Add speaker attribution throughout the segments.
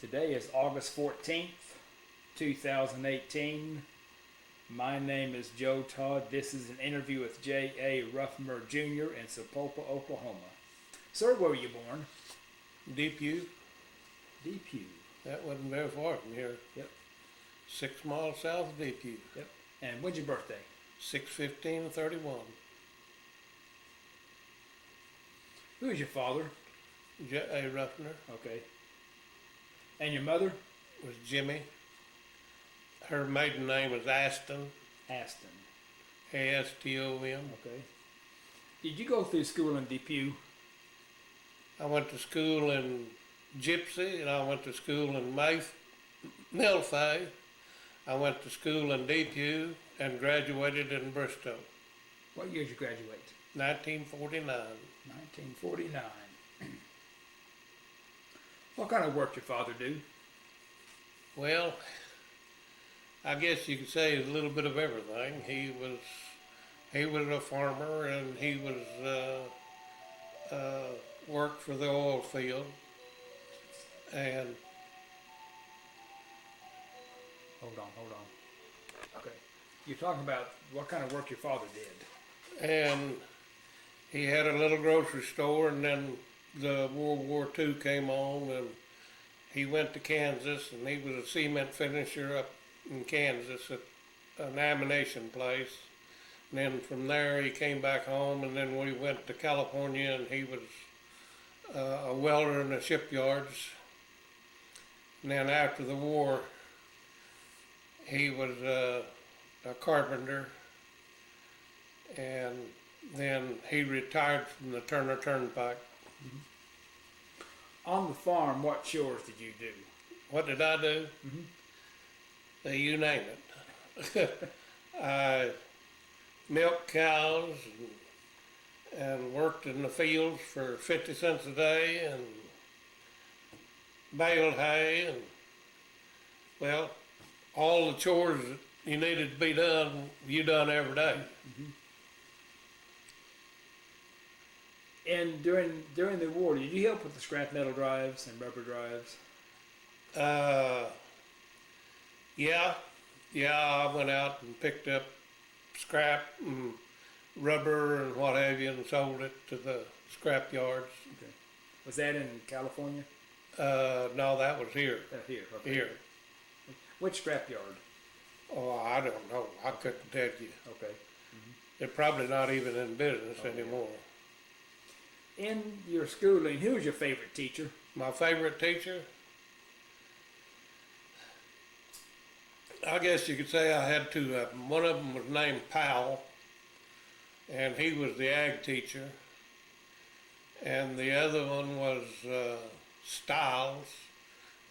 Speaker 1: Today is August 14th, 2018. My name is Joe Todd. This is an interview with J.A. Rufner Jr. in Sapulpa, Oklahoma. Sir, where were you born?
Speaker 2: Depew.
Speaker 1: Depew.
Speaker 2: That wasn't very far from here.
Speaker 1: Yep.
Speaker 2: 6 miles south of Depew.
Speaker 1: Yep. And when's your birthday?
Speaker 2: 6/15/31.
Speaker 1: Who is your father?
Speaker 2: J.A. Rufner
Speaker 1: Okay. And your mother?
Speaker 2: was Jimmy. Her maiden name was Aston.
Speaker 1: Aston.
Speaker 2: Aston.
Speaker 1: Okay. Did you go through school in Depew?
Speaker 2: I went to school in Gypsy, and I went to school in Milfay. I went to school in Depew and graduated in Bristow.
Speaker 1: What year did you graduate?
Speaker 2: 1949.
Speaker 1: 1949. What kind of work did your father do?
Speaker 2: Well, I guess you could say a little bit of everything. He was a farmer, and he was worked for the oil field. And
Speaker 1: Hold on. Okay. You're talking about what kind of work your father did.
Speaker 2: and he had a little grocery store, and then the World War II came on, and he went to Kansas, and he was a cement finisher up in Kansas at an ammunition place. And then from there he came back home, and then we went to California, and he was a welder in the shipyards. And then after the war, he was a carpenter, and then he retired from the Turner Turnpike.
Speaker 1: On the farm, what chores did you do?
Speaker 2: What did I do? You name it. I milked cows and worked in the fields for 50 cents a day and baled hay, and well, all the chores that you needed to be done, you done every day.
Speaker 1: And during the war, did you help with the scrap metal drives and rubber drives?
Speaker 2: Yeah, I went out and picked up scrap and rubber and what have you, and sold it to the scrap yards.
Speaker 1: Okay. Was that in California?
Speaker 2: No, that was here.
Speaker 1: Here. Okay.
Speaker 2: Here.
Speaker 1: Which scrap yard?
Speaker 2: Oh, I don't know. I couldn't tell you.
Speaker 1: Okay.
Speaker 2: They're probably not even in business
Speaker 1: Oh,
Speaker 2: anymore.
Speaker 1: In your schooling, who was your favorite teacher?
Speaker 2: My favorite teacher? I guess you could say I had two of them. One of them was named Powell, and he was the ag teacher. And the other one was Stiles,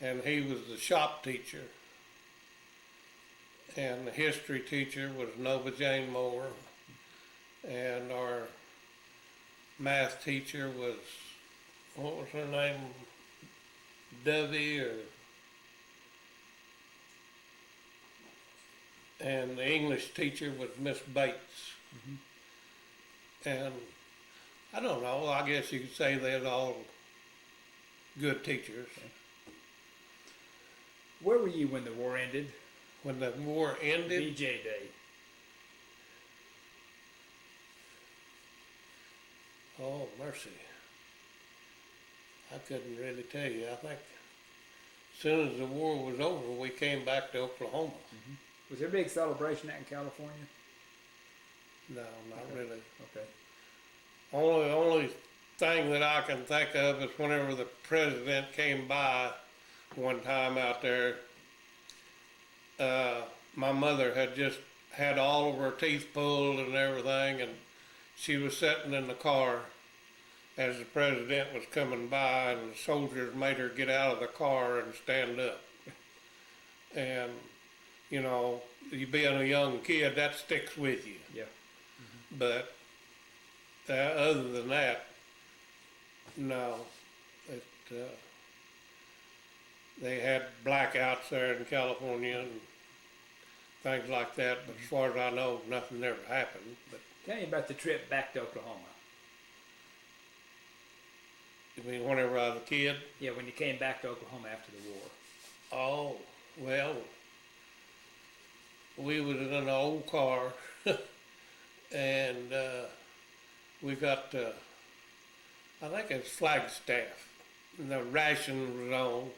Speaker 2: and he was the shop teacher. And the history teacher was Nova Jane Moore, and our math teacher was, what was her name? Dovey, and the English teacher was Miss Bates. And I don't know, I guess you could say they're all good teachers.
Speaker 1: Where were you when the war ended?
Speaker 2: When the war ended,
Speaker 1: VJ Day.
Speaker 2: oh mercy, I couldn't really tell you. I think as soon as the war was over, we came back to Oklahoma.
Speaker 1: Was there a big celebration out in California?
Speaker 2: No, not really.
Speaker 1: Okay.
Speaker 2: Only thing that I can think of is whenever the president came by one time out there, my mother had just had all of her teeth pulled and everything, and she was sitting in the car as the president was coming by, and the soldiers made her get out of the car and stand up. And, you know, you being a young kid, that sticks with you.
Speaker 1: Yeah.
Speaker 2: But other than that, no. They had blackouts there in California and things like that, but as far as I know, nothing ever happened. But
Speaker 1: Tell me about the trip back to Oklahoma.
Speaker 2: I mean, whenever I was a kid.
Speaker 1: Yeah, when you came back to Oklahoma after the war.
Speaker 2: Oh, well, we was in an old car, and we got, I think it's Flagstaff, and the ration was on,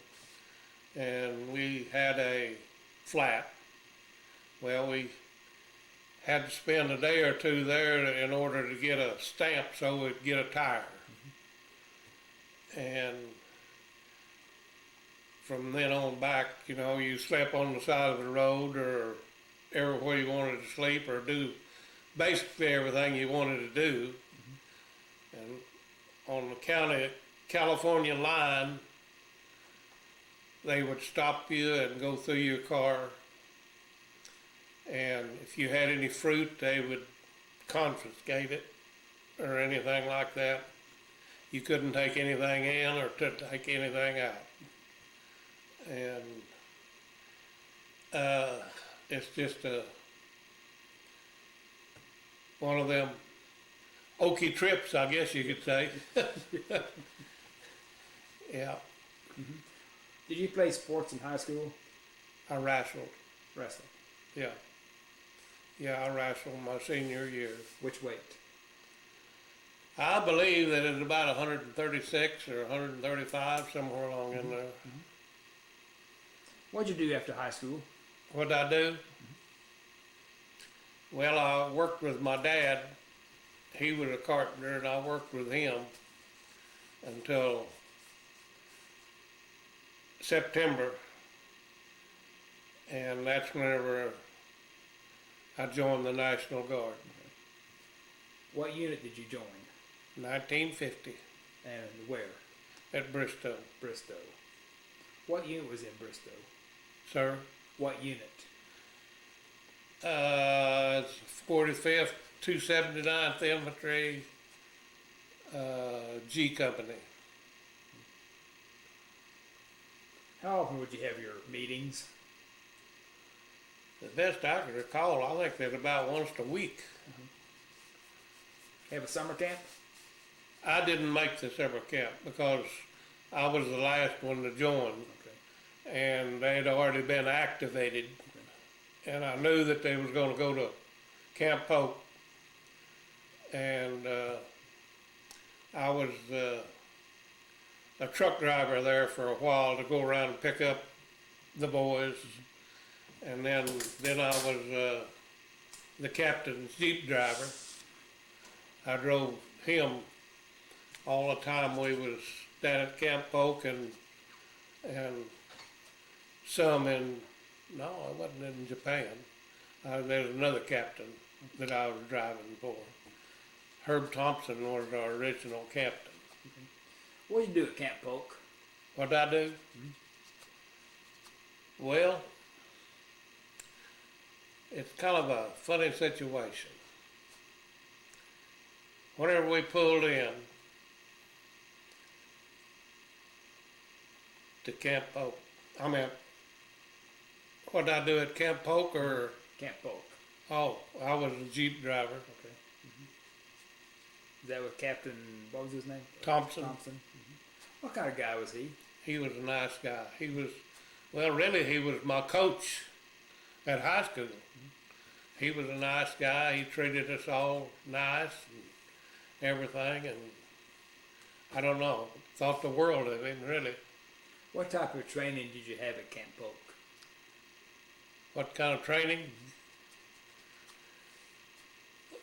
Speaker 2: and we had a flat. Well, we had to spend a day or two there in order to get a stamp so we'd get a tire. And from then on back, you know, you slept on the side of the road or everywhere you wanted to sleep or do basically everything you wanted to do. And on the California line, they would stop you and go through your car. And if you had any fruit, they would confiscate it or anything like that. You couldn't take anything in or take anything out. And it's just one of them okie trips, I guess you could say. Yeah.
Speaker 1: Did you play sports in high school?
Speaker 2: I wrestled.
Speaker 1: Wrestling.
Speaker 2: Yeah. Yeah, I wrestled my senior year.
Speaker 1: Which weight?
Speaker 2: I believe that it's about 136 or 135, somewhere along in there.
Speaker 1: What'd you do after high school?
Speaker 2: What'd I do? Well, I worked with my dad. He was a carpenter, and I worked with him until September. And that's whenever I joined the National Guard.
Speaker 1: What unit did you join?
Speaker 2: 1950
Speaker 1: And where?
Speaker 2: at Bristow.
Speaker 1: Bristow. What unit was in Bristow?
Speaker 2: Sir?
Speaker 1: What unit?
Speaker 2: It's 45th, 279th Infantry, G Company.
Speaker 1: How often would you have your meetings?
Speaker 2: The best I can recall, I think that about once a week.
Speaker 1: Have a summer camp?
Speaker 2: I didn't make the summer camp because I was the last one to join,
Speaker 1: Okay.
Speaker 2: and they had already been activated. And I knew that they was going to go to Camp Pope, and I was a truck driver there for a while to go around and pick up the boys, and then I was the captain's Jeep driver. I drove him all the time we was down at Camp Pope and some in. No, I wasn't in Japan. There's another captain that I was driving for. Herb Thompson was our original captain.
Speaker 1: What did you do at Camp Polk?
Speaker 2: What did I do? Well, it's kind of a funny situation. Whenever we pulled in to Camp Polk, what did I do at Camp Polk or?
Speaker 1: Camp Polk.
Speaker 2: Oh, I was a Jeep driver.
Speaker 1: Okay. Is that with Captain, what was his name?
Speaker 2: Thompson.
Speaker 1: Thompson. What kind of guy was he?
Speaker 2: He was a nice guy. He was, well, really, he was my coach at high school. He was a nice guy. He treated us all nice and everything, and I don't know, thought the world of him, really.
Speaker 1: What type of training did you have at Camp Polk?
Speaker 2: What kind of training?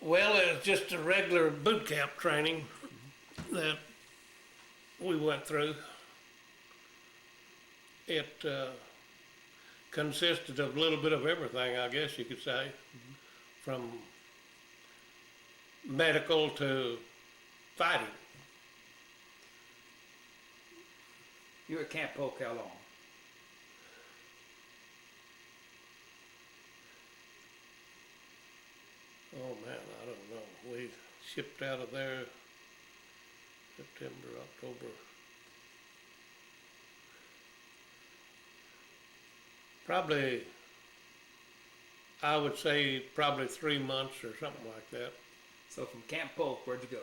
Speaker 2: Well, it was just a regular boot camp training that we went through. It consisted of a little bit of everything, I guess you could say, from medical to fighting.
Speaker 1: You were at Camp Polk how long?
Speaker 2: Oh man, I don't know. We shipped out of there September, October. Probably, I would say probably 3 months or something like that.
Speaker 1: So from Camp Polk, where'd you go?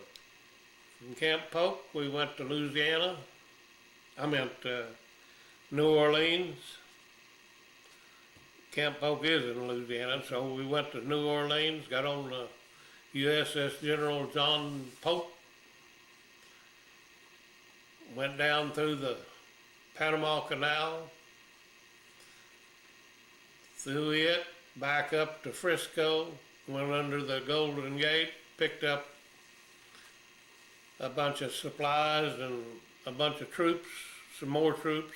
Speaker 2: From Camp Polk, we went to Louisiana. New Orleans. Camp Polk is in Louisiana, so we went to New Orleans, got on the USS General John Polk, went down through the Panama Canal, through it, back up to Frisco, went under the Golden Gate, picked up a bunch of supplies and a bunch of troops, some more troops,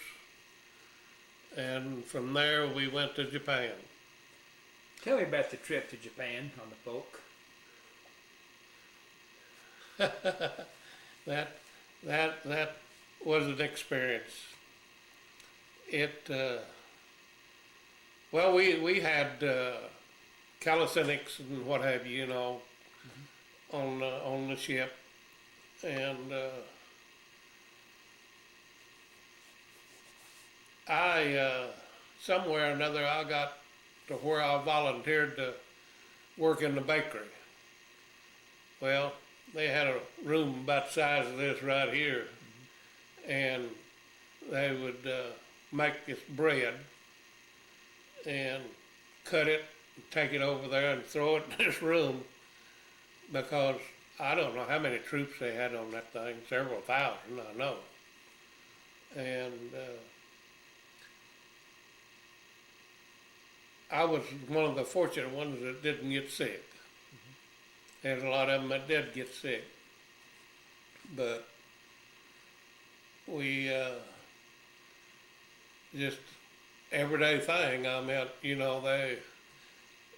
Speaker 2: and from there we went to Japan.
Speaker 1: Tell me about the trip to Japan on the Polk.
Speaker 2: That was an experience. Well, we had calisthenics and what have you, on the ship, and somewhere or another I got to where I volunteered to work in the bakery. Well, they had a room about the size of this right here, and they would make this bread and cut it, take it over there and throw it in this room, because I don't know how many troops they had on that thing, several thousand, I know. And I was one of the fortunate ones that didn't get sick. There's a lot of them that did get sick. But we just everyday thing.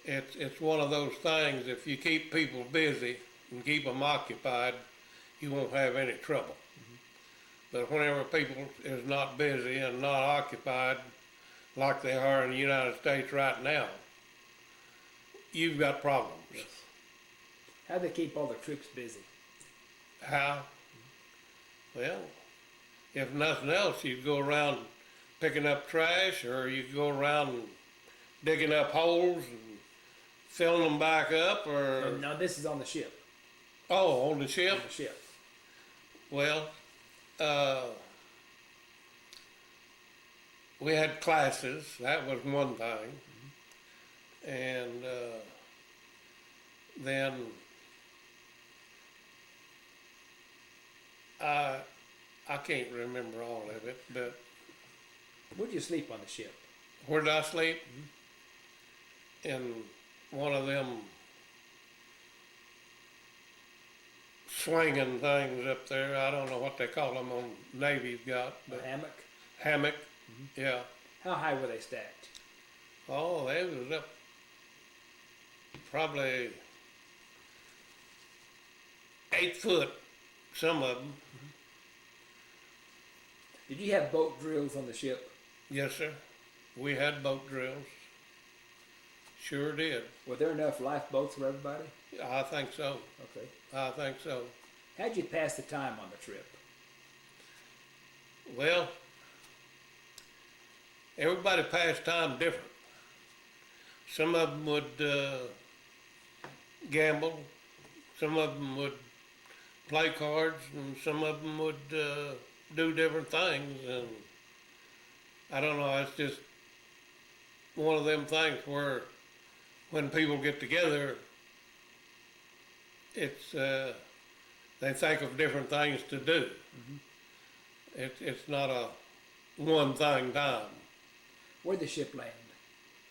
Speaker 2: It's one of those things. If you keep people busy and keep them occupied, you won't have any trouble. But whenever people is not busy and not occupied, like they are in the United States right now, you've got problems.
Speaker 1: Yes. How do they keep all the troops busy?
Speaker 2: How? Well, if nothing else, you'd go around picking up trash, or you'd go around digging up holes and filling them back up, or...
Speaker 1: No, this is on the ship.
Speaker 2: Oh, on the ship?
Speaker 1: On the ship.
Speaker 2: Well, we had classes, that was one thing. And then I can't remember all of it, but
Speaker 1: Where'd you sleep on the ship?
Speaker 2: where did I sleep? In one of them swinging things up there. I don't know what they call them on Navy's got,
Speaker 1: A
Speaker 2: but
Speaker 1: hammock?
Speaker 2: hammock, yeah.
Speaker 1: How high were they stacked?
Speaker 2: Oh, they was up probably 8 foot, some of them.
Speaker 1: Did you have boat drills on the ship?
Speaker 2: Yes, sir. We had boat drills. Sure did.
Speaker 1: Were there enough lifeboats for everybody?
Speaker 2: I think so.
Speaker 1: Okay.
Speaker 2: I think so.
Speaker 1: How'd you pass the time on the trip?
Speaker 2: Well, everybody passed time different. Some of them would gamble, some of them would play cards, and some of them would do different things. And I don't know, it's just one of them things where when people get together, it's they think of different things to do. It's not a one thing time.
Speaker 1: Where'd the ship land?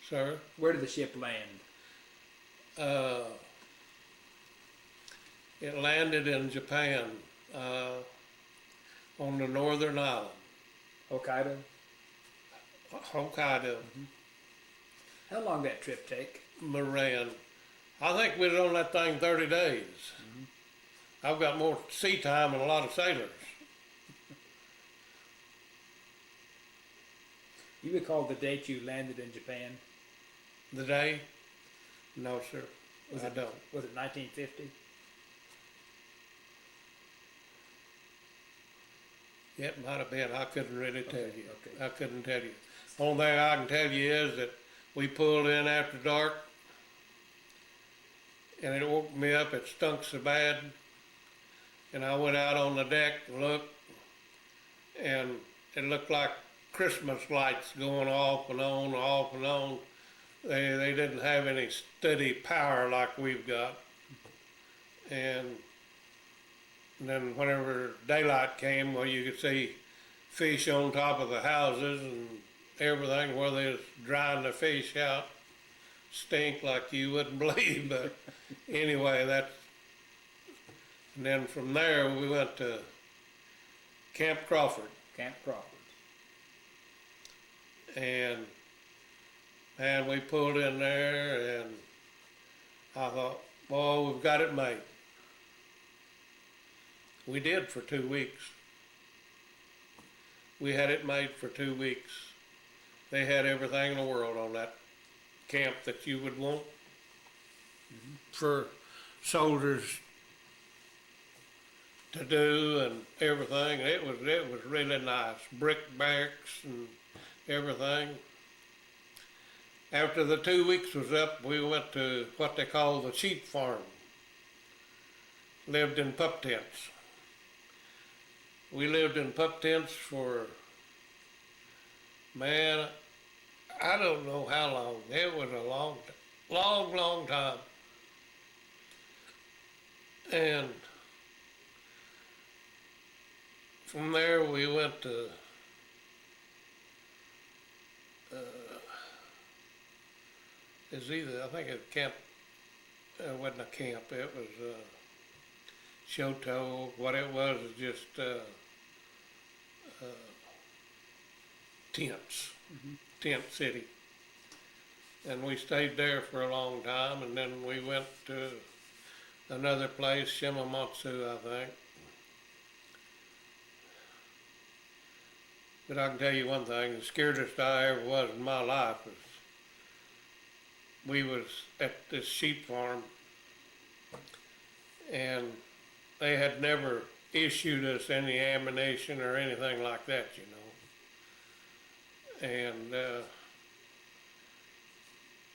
Speaker 2: Sir?
Speaker 1: Where did the ship land?
Speaker 2: It landed in Japan, on the northern island,
Speaker 1: Hokkaido?
Speaker 2: Hokkaido,
Speaker 1: How long did that trip take?
Speaker 2: Moran. I think we was on that thing 30 days. I've got more sea time than a lot of sailors.
Speaker 1: You recall the date you landed in Japan?
Speaker 2: The day? No, sir. I don't.
Speaker 1: Was it 1950?
Speaker 2: It might have been. I couldn't really tell you.
Speaker 1: Okay.
Speaker 2: I couldn't tell you. Only thing I can tell you is that we pulled in after dark, and it woke me up. It stunk so bad, And I went out on the deck and looked, and it looked like Christmas lights going off and on, off and on. They didn't have any steady power like we've got. And then whenever daylight came, well, you could see fish on top of the houses and everything where they was drying the fish out. Stink like you wouldn't believe, but anyway, and then from there we went to Camp Crawford.
Speaker 1: Camp Crawford.
Speaker 2: And we pulled in there, and I thought, boy, we've got it made. We did for 2 weeks. We had it made for 2 weeks. They had everything in the world on that camp that you would want for soldiers to do and everything. It was really nice. Brick barracks and everything. After the 2 weeks was up, we went to what they call the sheep farm. Lived in pup tents. We lived in pup tents for, man, I don't know how long. It was a long time. And from there we went to I think it camp, it wasn't a camp, it was Shoto. What it was is just tents, tent city. And we stayed there for a long time, and then we went to another place, Shimamatsu, I think. But I can tell you one thing, the scariest I ever was in my life was we was at this sheep farm, and they had never issued us any ammunition or anything like that, you know. And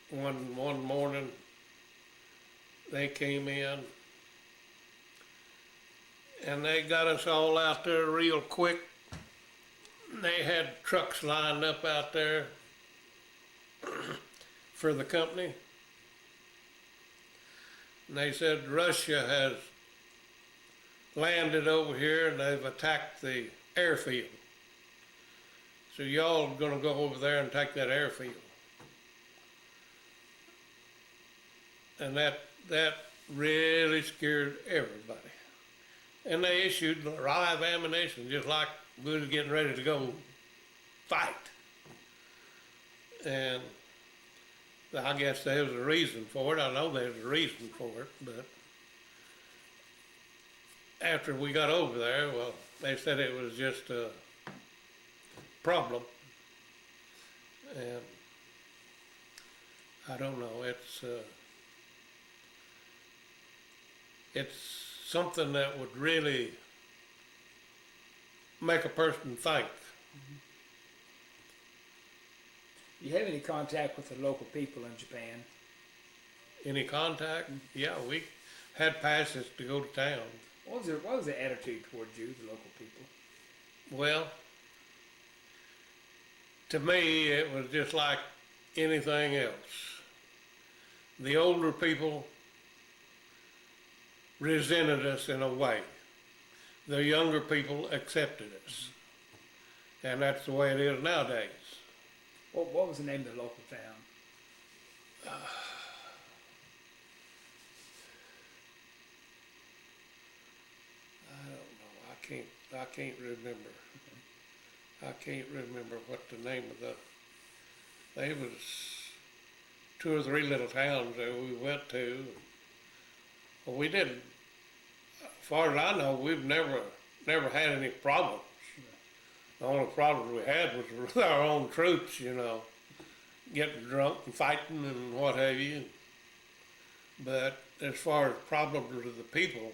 Speaker 2: one morning they came in and they got us all out there real quick. They had trucks lined up out there for the company. And they said Russia has landed over here and they've attacked the airfield. So y'all are gonna go over there and take that airfield. And that really scared everybody. And they issued live ammunition just like we was getting ready to go fight. And I guess there was a reason for it. I know there's a reason for it, but after we got over there, well, they said it was just a problem. And I don't know, it's something that would really make a person think.
Speaker 1: Do you have any contact with the local people in Japan?
Speaker 2: Any contact? Yeah, we had passes to go to town.
Speaker 1: What was their attitude towards you, the local people?
Speaker 2: Well, to me, it was just like anything else. The older people resented us in a way. The younger people accepted us. And that's the way it is nowadays.
Speaker 1: What was the name of the local town?
Speaker 2: I don't know. I can't remember. I can't remember what the name of there was 2 or 3 little towns that we went to. Well, we didn't. As far as I know, we've never had any problems. The only problem we had was with our own troops, you know, getting drunk and fighting and what have you. But as far as problems with the people,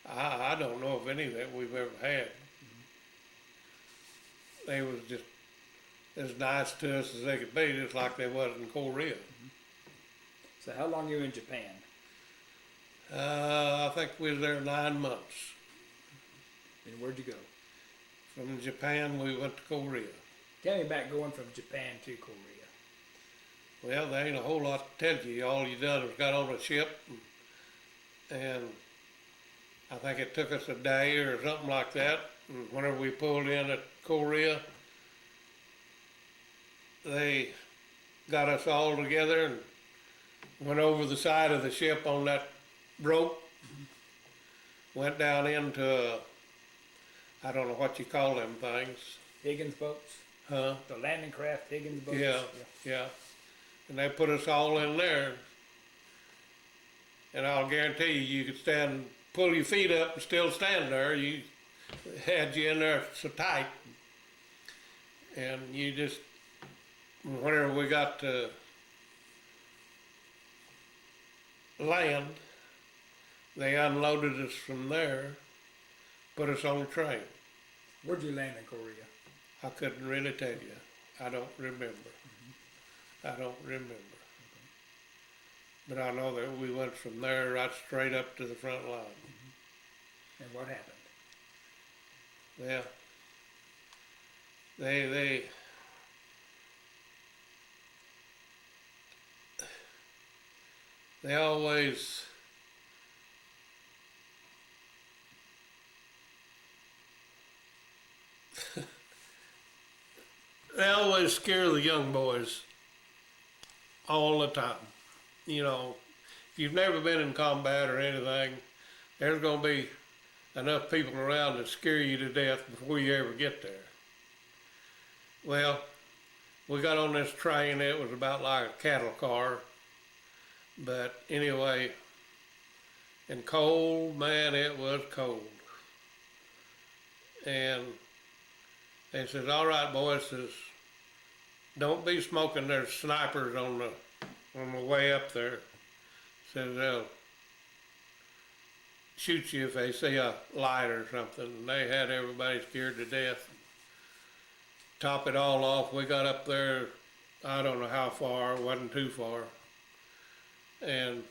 Speaker 2: I don't know of any that we've ever had. They was just as nice to us as they could be, just like they was in Korea.
Speaker 1: So how long you were in Japan?
Speaker 2: I think we was there 9 months.
Speaker 1: And where'd you go?
Speaker 2: From Japan, we went to Korea.
Speaker 1: Tell me about going from Japan to Korea.
Speaker 2: Well, there ain't a whole lot to tell you. All you done was got on a ship, and I think it took us a day or something like that. And whenever we pulled in at Korea, they got us all together and went over the side of the ship on that rope, went down into I don't know what you call them things.
Speaker 1: Higgins boats?
Speaker 2: Huh?
Speaker 1: The landing craft Higgins boats?
Speaker 2: Yeah. And they put us all in there. And I'll guarantee you could pull your feet up and still stand there. You had you in there so tight. And you just, whenever we got to land, they unloaded us from there, put us on a train.
Speaker 1: Where'd you land in Korea?
Speaker 2: I couldn't really tell you. I don't remember. I don't remember. But I know that we went from there right straight up to the front line.
Speaker 1: And what happened?
Speaker 2: Well, they always they always scare the young boys all the time. You know, if you've never been in combat or anything, there's going to be enough people around to scare you to death before you ever get there. Well, we got on this train. It was about like a cattle car. But anyway, and cold, man, it was cold. And they says, all right, boys, says, don't be smoking. There's snipers on the way up there. Says they'll shoot you if they see a light or something. And they had everybody scared to death. Top it all off, we got up there, I don't know how far, it wasn't too far. And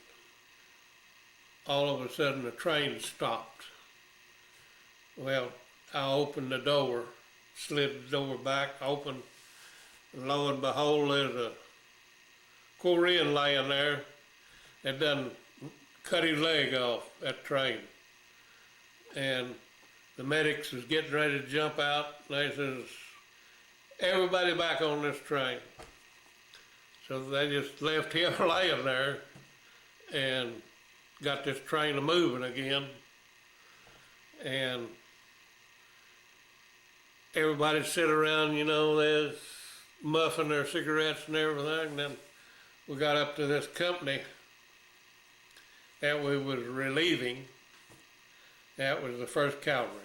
Speaker 2: all of a sudden the train stopped. Well, I opened the door, slid the door back, opened, and lo and behold, there's a Korean laying there that done cut his leg off that train. And the medics was getting ready to jump out, and they says, everybody back on this train. So they just left him laying there and got this train moving again. And everybody sit around, you know, they're muffing their cigarettes and everything. And then we got up to this company that we was relieving. That was the 1st Cavalry.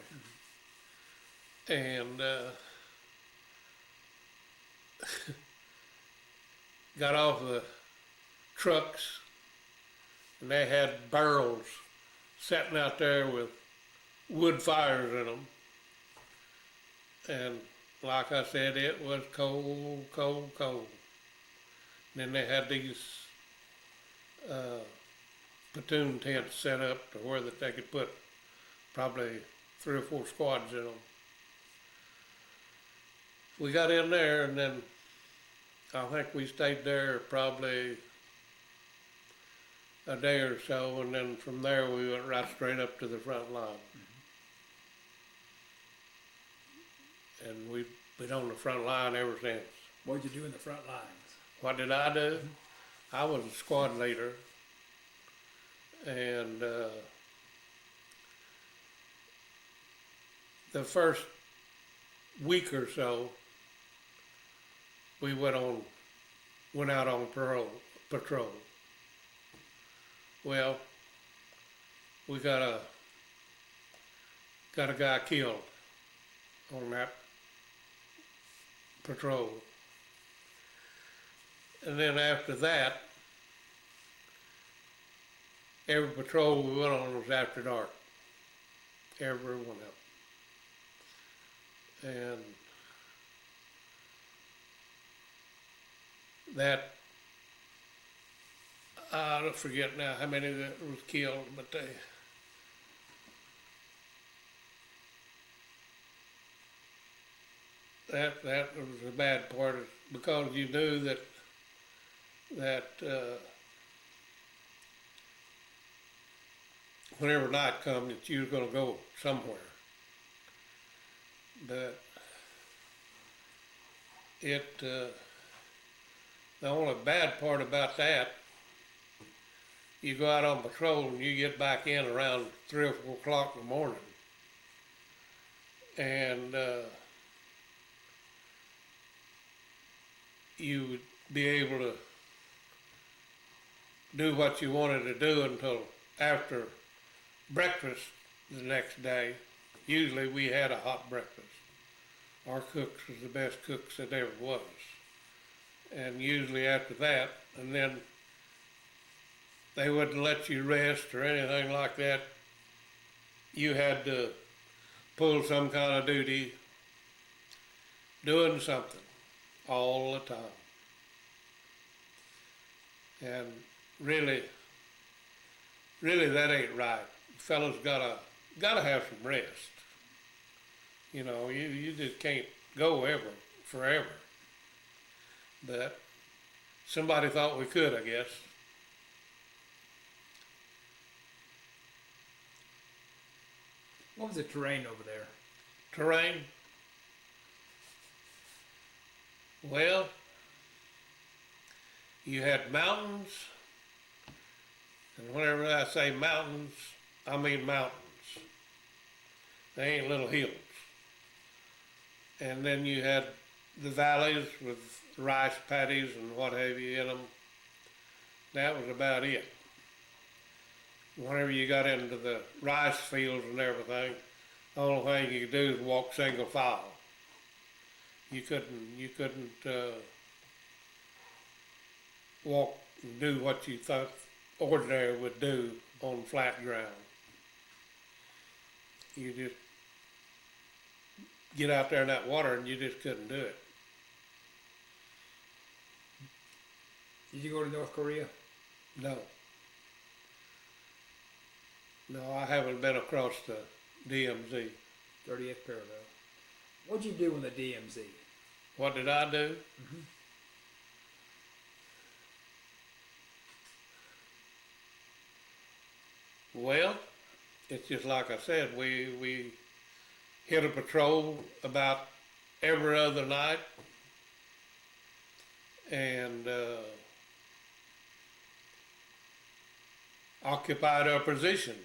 Speaker 2: And got off the trucks, and they had barrels sitting out there with wood fires in them. And like I said, it was cold, cold, cold. And then they had these platoon tents set up to where that they could put probably 3 or 4 squads in them. We got in there, and then I think we stayed there probably a day or so, and then from there we went right straight up to the front line. And we've been on the front line ever since.
Speaker 1: What did you do in the front lines?
Speaker 2: What did I do? I was a squad leader, and the first week or so, we went out on patrol. Well, we got a guy killed on that patrol. And then after that, every patrol we went on was after dark. Every one of them. And that, I forget now how many that was killed, but that was the bad part, is because you knew that whenever night come, that you was going to go somewhere. But the only bad part about that, you go out on patrol and you get back in around 3 or 4 o'clock in the morning, and you would be able to do what you wanted to do until after breakfast the next day. Usually we had a hot breakfast. Our cooks was the best cooks that ever was. And usually after that, and then they wouldn't let you rest or anything like that. You had to pull some kind of duty, doing something all the time. And really that ain't right. Fellas gotta have some rest. You know, you just can't go forever. But somebody thought we could, I guess.
Speaker 1: What was the terrain over there?
Speaker 2: Terrain? Well, you had mountains, and whenever I say mountains, I mean mountains. They ain't little hills. And then you had the valleys with rice paddies and what have you in them. That was about it. Whenever you got into the rice fields and everything, the only thing you could do is walk single file. You couldn't walk and do what you thought ordinary would do on flat ground. You just get out there in that water and you just couldn't do it.
Speaker 1: Did you go to North Korea?
Speaker 2: No. No, I haven't been across the DMZ.
Speaker 1: 30th parallel. What'd you do in the DMZ?
Speaker 2: What did I do?
Speaker 1: Mm-hmm.
Speaker 2: Well, it's just like I said, we hit a patrol about every other night, and occupied our positions.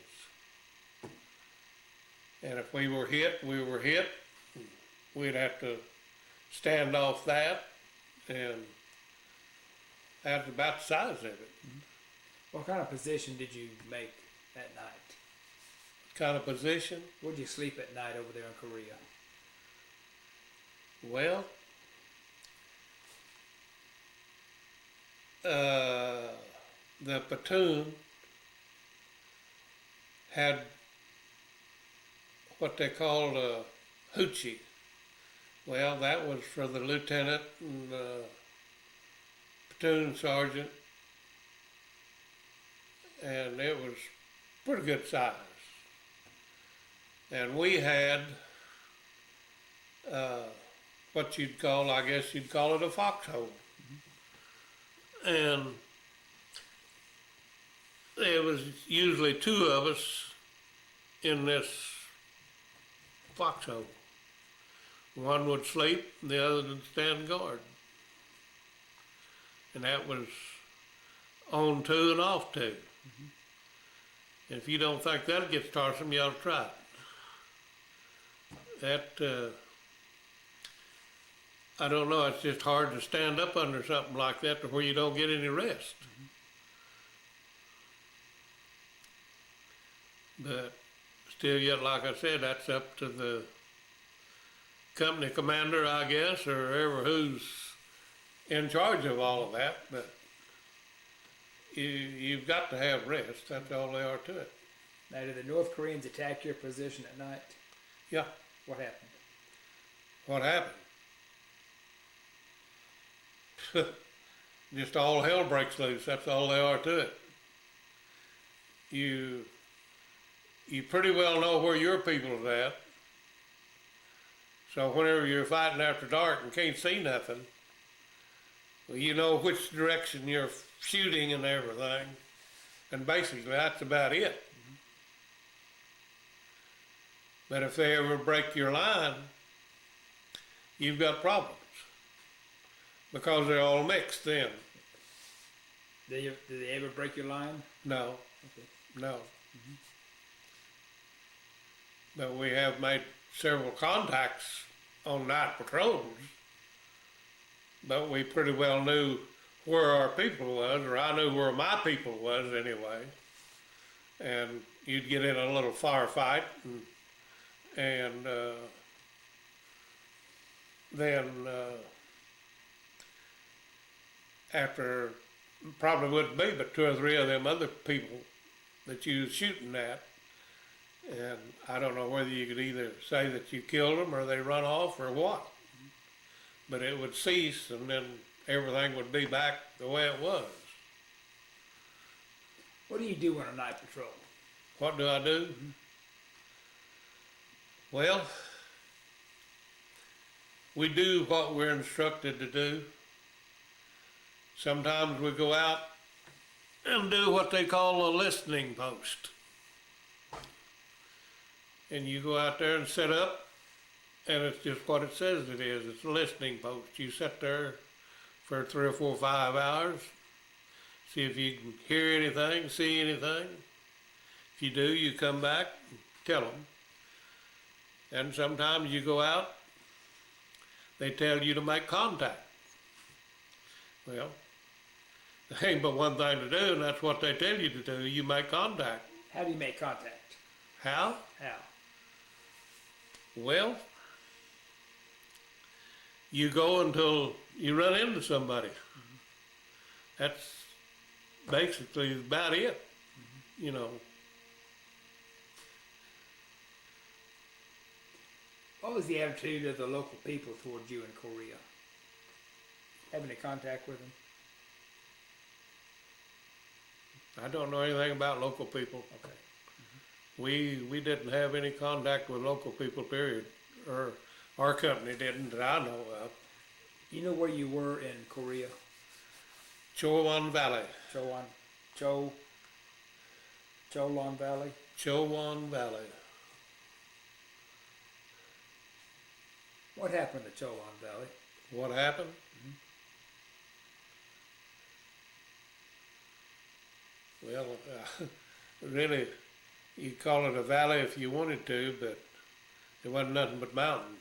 Speaker 2: And if we were hit, we were hit. We'd have to stand off that, and that's about the size of it.
Speaker 1: What kind of position did you make at night?
Speaker 2: Kind of position?
Speaker 1: Where'd you sleep at night over there in Korea?
Speaker 2: Well, the platoon had what they called a hoochie. Well, that was for the lieutenant and platoon sergeant, and it was pretty good size. And we had what you'd call, I guess you'd call it a foxhole. And there was usually 2 of us in this foxhole. One would sleep, and the other would stand guard. And that was on 2 and off 2. And if you don't think that gets tiresome, you ought to try it. That, I don't know, it's just hard to stand up under something like that to where you don't get any rest. But still yet, like I said, that's up to the company commander, I guess, or whoever who's in charge of all of that. But you've got to have rest. That's all there are to it.
Speaker 1: Now, did the North Koreans attack your position at night?
Speaker 2: Yeah.
Speaker 1: What happened?
Speaker 2: What happened? Just all hell breaks loose. That's all there are to it. You pretty well know where your people are at, So whenever you're fighting after dark and can't see nothing, well, you know which direction you're shooting and everything. And basically that's about it. But if they ever break your line, you've got problems. Because they're all mixed then.
Speaker 1: Did they ever break your line?
Speaker 2: No,
Speaker 1: Okay.
Speaker 2: no. But we have made several contacts on night patrols. But we pretty well knew where our people was, or I knew where my people was anyway. And you'd get in a little firefight, and then after, probably wouldn't be but 2 or 3 of them other people that you was shooting at, and I don't know whether you could either say that you killed them or they run off or what, but it would cease and then everything would be back the way it was.
Speaker 1: What do you do on a night patrol?
Speaker 2: What do I do? Well, we do what we're instructed to do. Sometimes we go out and do what they call a listening post. And you go out there and set up, and it's just what it says it is. It's a listening post. You sit there for 3 or 4 or 5 hours, see if you can hear anything, see anything. If you do, you come back and tell them. And sometimes you go out, they tell you to make contact. Well, there ain't but one thing to do, and that's what they tell you to do. You make contact.
Speaker 1: How do you make contact?
Speaker 2: How?
Speaker 1: How?
Speaker 2: Well, you go until you run into somebody. That's basically about it, you know.
Speaker 1: What was the attitude of the local people towards you in Korea? Having any contact with them?
Speaker 2: I don't know anything about local people.
Speaker 1: Okay.
Speaker 2: We didn't have any contact with local people, period. Or our company didn't that I know of.
Speaker 1: You know where you were in Korea?
Speaker 2: Chowan Valley.
Speaker 1: Cholon Valley?
Speaker 2: Chowan Valley.
Speaker 1: What happened to Cholon Valley?
Speaker 2: What happened? Well, really, you call it a valley if you wanted to, but it wasn't nothing but mountains.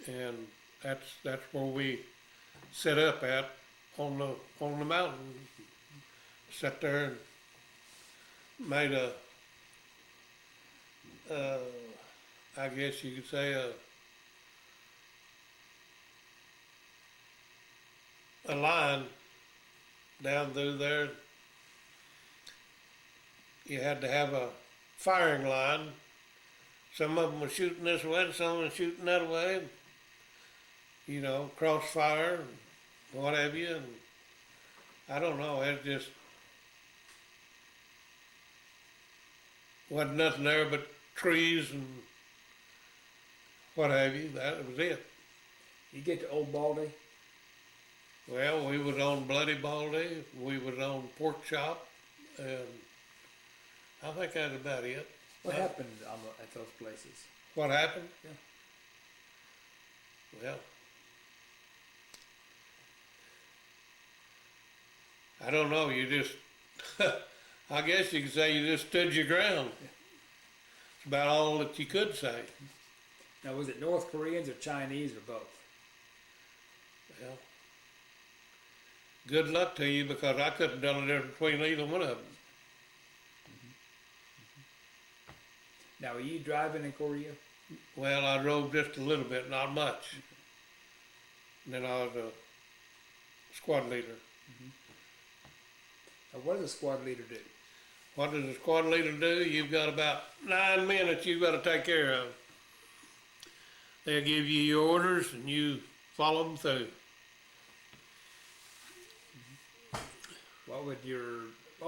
Speaker 2: And that's where we set up at on the mountain. Sat there and made I guess you could say a line down through there. You had to have a firing line. Some of them were shooting this way, and some of them were shooting that way. You know, crossfire and what have you. And I don't know, it just wasn't nothing there but trees and what have you. That was it.
Speaker 1: You get to Old Baldy?
Speaker 2: Well, we was on Bloody Baldy, we was on Pork Chop, and I think that's about it.
Speaker 1: What happened at those places?
Speaker 2: What happened?
Speaker 1: Yeah.
Speaker 2: Well, I don't know, you just, I guess you could say you just stood your ground. It's about all that you could say.
Speaker 1: Now, was it North Koreans or Chinese or both?
Speaker 2: Well, good luck to you, because I couldn't tell the difference between either one of them.
Speaker 1: Now, were you driving in Korea?
Speaker 2: Well, I drove just a little bit, not much. And then I was a squad leader.
Speaker 1: Now, what does a squad leader do?
Speaker 2: What does a squad leader do? You've got about 9 minutes you've got to take care of. They'll give you your orders and you follow them through.
Speaker 1: What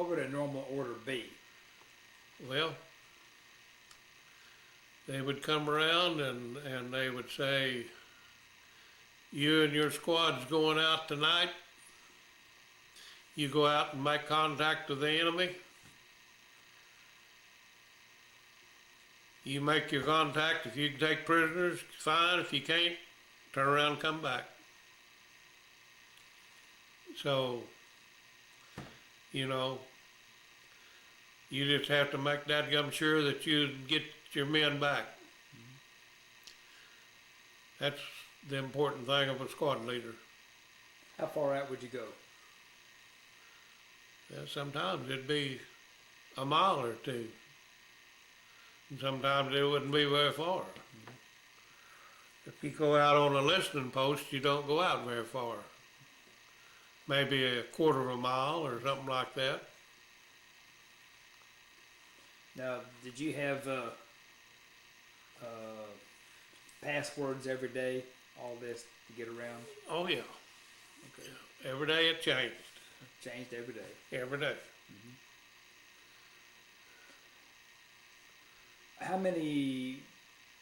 Speaker 1: would a normal order be?
Speaker 2: Well, they would come around and they would say, you and your squad's going out tonight. You go out and make contact with the enemy. You make your contact. If you can take prisoners, fine. If you can't, turn around and come back. So, you know, you just have to make dadgum sure that you get your men back. That's the important thing of a squad leader.
Speaker 1: How far out would you go?
Speaker 2: Sometimes it'd be a mile or two. And sometimes it wouldn't be very far. If you go out on a listening post, you don't go out very far. Maybe a quarter of a mile or something like that.
Speaker 1: Now, did you have passwords every day, all this to get around?
Speaker 2: Oh yeah. Okay. Every day it changed.
Speaker 1: Changed every day.
Speaker 2: Every day.
Speaker 1: How many,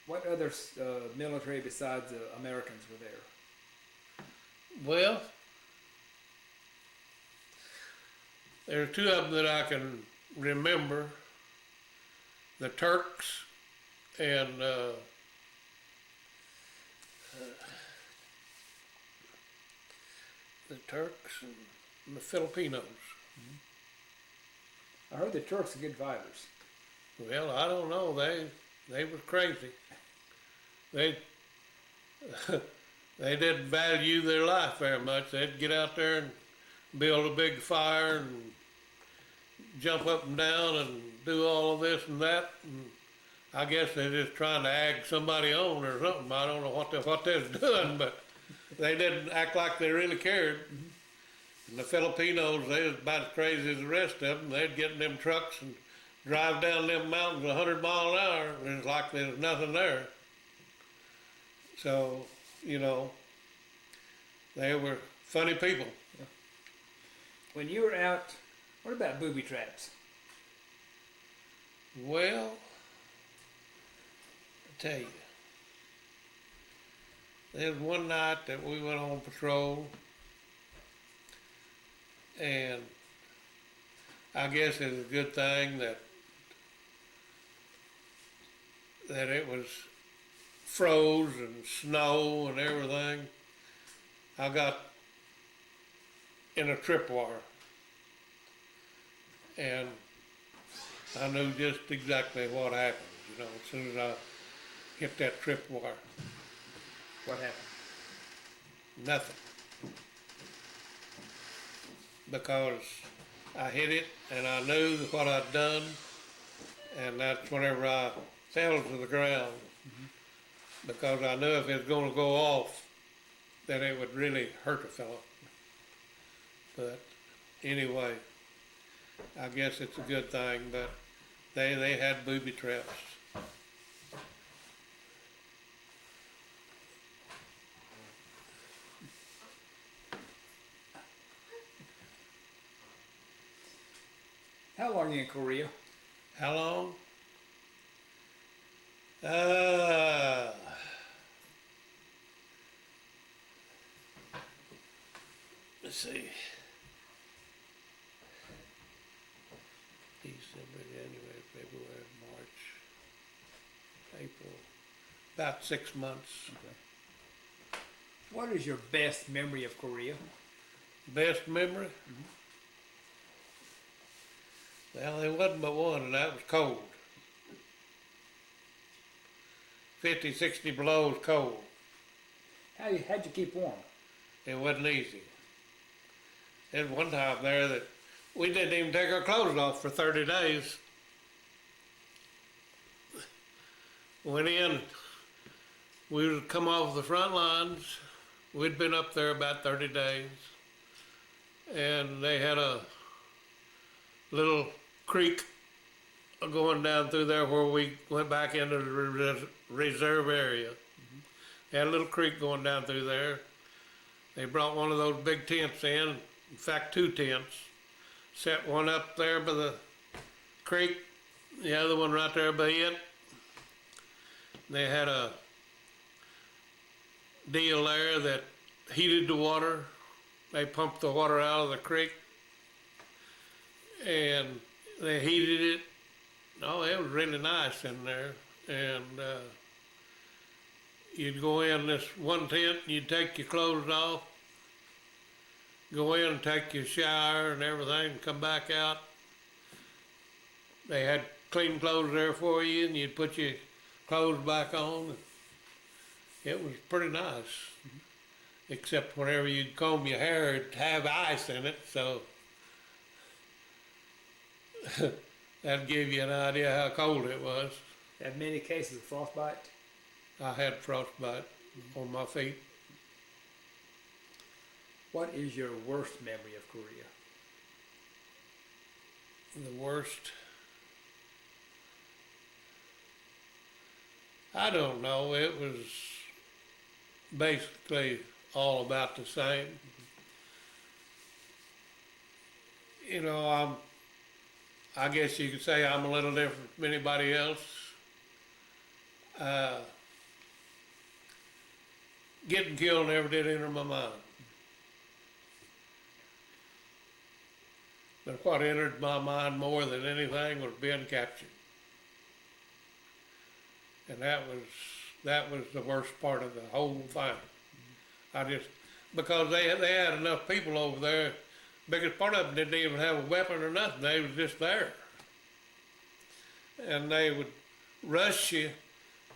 Speaker 1: what other military besides the Americans were there?
Speaker 2: Well, there are two of them that I can remember. The Turks and the Filipinos.
Speaker 1: I heard the Turks are good fighters.
Speaker 2: Well, I don't know. They were crazy. They they didn't value their life very much. They'd get out there and build a big fire and jump up and down and do all of this and that. And I guess they're just trying to egg somebody on or something. I don't know what they was doing, but they didn't act like they really cared. And the Filipinos, they was about as crazy as the rest of them. They'd get in them trucks and drive down them mountains 100 miles an hour, and it's like there's nothing there. So, you know, they were funny people.
Speaker 1: Yeah. When you were out, what about booby traps?
Speaker 2: Well, I tell you, there was one night that we went on patrol, and I guess it's a good thing that it was froze and snow and everything. I got in a tripwire, and I knew just exactly what happened, you know, as soon as I hit that tripwire.
Speaker 1: What happened?
Speaker 2: Nothing. Because I hit it and I knew what I'd done, and that's whenever I fell to the ground, because I knew if it was going to go off, that it would really hurt a fellow. But anyway, I guess it's a good thing, but they had booby traps.
Speaker 1: How long are you in Korea?
Speaker 2: How long? Let's see. December, January, February, March, April. About 6 months.
Speaker 1: Okay. What is your best memory of Korea?
Speaker 2: Best memory? Well, there wasn't but one, and that was cold. 50, 60 below is cold.
Speaker 1: How'd you keep warm?
Speaker 2: It wasn't easy. There's one time there that we didn't even take our clothes off for 30 days. Went in, we would come off the front lines. We'd been up there about 30 days. And they had a little creek going down through there where we went back into the reserve area. They had a little creek going down through there. They brought one of those big tents in fact 2 tents. Set one up there by the creek, the other one right there by it. They had a deal there that heated the water. They pumped the water out of the creek and they heated it. Oh, it was really nice in there. And you'd go in this one tent and you'd take your clothes off, go in and take your shower and everything, and come back out. They had clean clothes there for you, and you'd put your clothes back on. It was pretty nice, except whenever you'd comb your hair, it'd have ice in it, so that'd give you an idea how cold it was.
Speaker 1: Have many cases of frostbite?
Speaker 2: I had frostbite on my feet.
Speaker 1: What is your worst memory of Korea?
Speaker 2: The worst? I don't know. It was basically all about the same. You know, I guess you could say I'm a little different from anybody else. Getting killed never did enter my mind. But what entered my mind more than anything was being captured. And that was the worst part of the whole thing. Because they had enough people over there, biggest part of them didn't even have a weapon or nothing, they was just there. And they would rush you,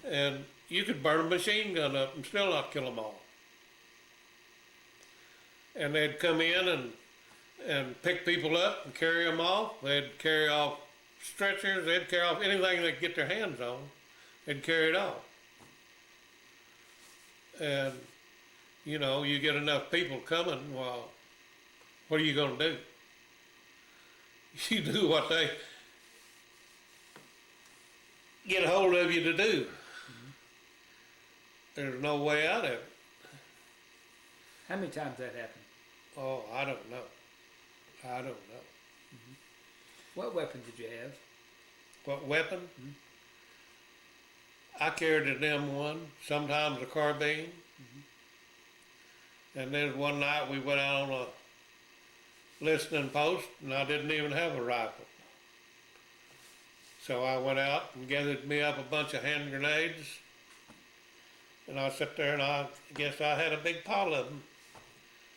Speaker 2: and you could burn a machine gun up and still not kill them all. And they'd come in and pick people up and carry them off. They'd carry off stretchers, they'd carry off anything they could get their hands on. They'd carry it off. And, you know, you get enough people coming, well, what are you going to do? You do what they get a hold of you to do. Mm-hmm. There's no way out of it.
Speaker 1: How many times that happened?
Speaker 2: Oh, I don't know. I don't know.
Speaker 1: Mm-hmm. What weapon did you have?
Speaker 2: What weapon?
Speaker 1: Mm-hmm.
Speaker 2: I carried an M1, sometimes a carbine. Mm-hmm. And then one night we went out on a listening post and I didn't even have a rifle. So I went out and gathered me up a bunch of hand grenades. And I sat there and I guess I had a big pile of them.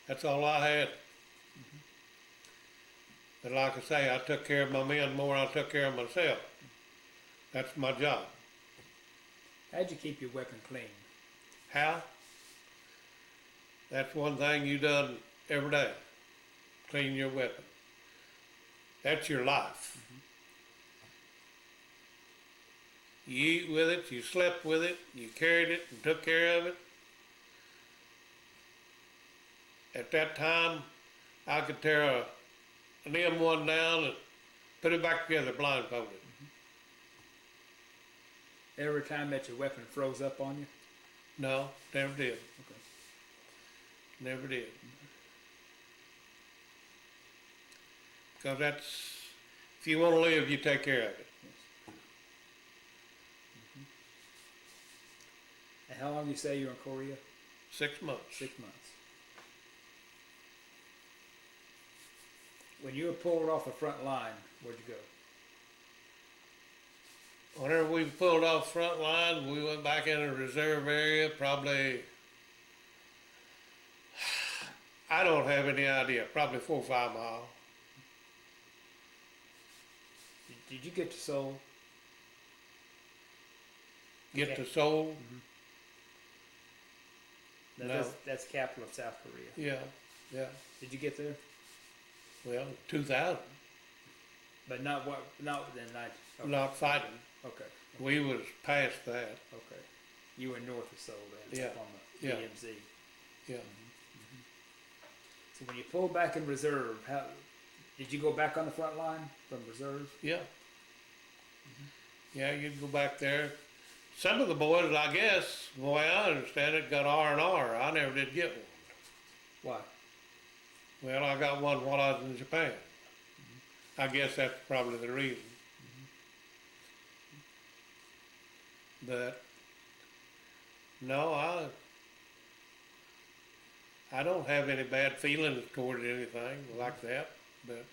Speaker 2: That's all I had. Mm-hmm. But like I say, I took care of my men more than I took care of myself. That's my job.
Speaker 1: How'd you keep your weapon clean?
Speaker 2: How? That's one thing you done every day. Clean your weapon. That's your life. Mm-hmm. You eat with it, you slept with it, you carried it and took care of it. At that time, I could tear an M1 down and put it back together blindfolded.
Speaker 1: Every time that your weapon froze up on you?
Speaker 2: No, never did.
Speaker 1: Okay.
Speaker 2: Never did. Because that's, if you want to live, you take care of it.
Speaker 1: Yes. Mm-hmm. And how long you say you were in Korea?
Speaker 2: 6 months.
Speaker 1: 6 months. When you were pulled off the front line, where'd you go?
Speaker 2: Whenever we pulled off front line, we went back in a reserve area, probably, I don't have any idea, probably 4 or 5 miles.
Speaker 1: Did you get to Seoul?
Speaker 2: Get to Seoul?
Speaker 1: Mm-hmm.
Speaker 2: No.
Speaker 1: That's the capital of South Korea.
Speaker 2: Yeah.
Speaker 1: Did you get there?
Speaker 2: Well, 2000.
Speaker 1: But not within 90. Okay.
Speaker 2: Not fighting.
Speaker 1: Okay.
Speaker 2: We was past that.
Speaker 1: Okay. You were north of Seoul then,
Speaker 2: Yeah.
Speaker 1: up on the DMZ.
Speaker 2: Yeah.
Speaker 1: Mm-hmm. So when you pulled back in reserve, how did you go back on the front line from reserve?
Speaker 2: Yeah. Mm-hmm. Yeah, you'd go back there. Some of the boys, I guess, the way I understand it, got R&R. I never did get one.
Speaker 1: Why?
Speaker 2: Well, I got one while I was in Japan. Mm-hmm. I guess that's probably the reason. Mm-hmm. But No, I don't have any bad feelings toward anything like that, but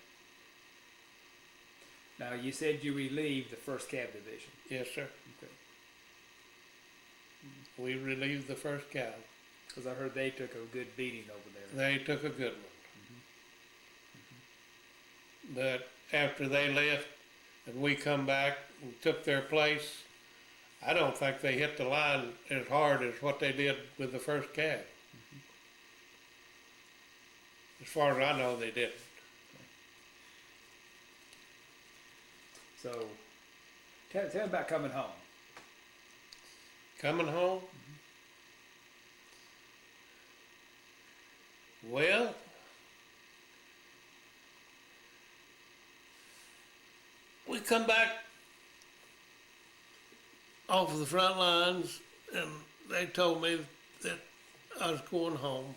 Speaker 1: Now, you said you relieved the 1st Cav Division.
Speaker 2: yes, sir.
Speaker 1: Okay.
Speaker 2: We relieved the 1st Cav.
Speaker 1: Because I heard they took a good beating over there.
Speaker 2: They took a good one. But after they left and we come back and took their place, I don't think they hit the line as hard as what they did with the 1st Cav. As far as I know, they didn't.
Speaker 1: So, tell me about coming home.
Speaker 2: Coming home? Well, we come back off of the front lines and they told me that I was going home.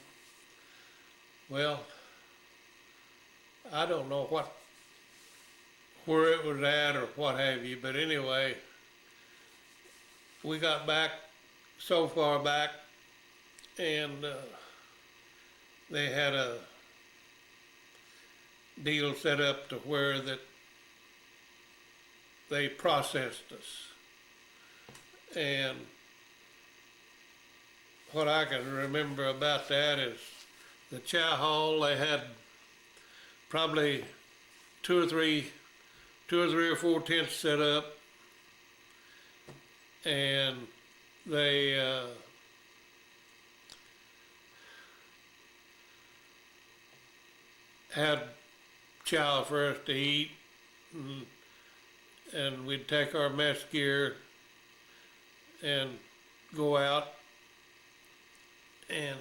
Speaker 2: Well, I don't know where it was at or what have you, but anyway, we got back so far back and they had a deal set up to where that they processed us. And what I can remember about that is the chow hall, they had probably two or three or four tents set up, and they had chow for us to eat, and we'd take our mess gear and go out and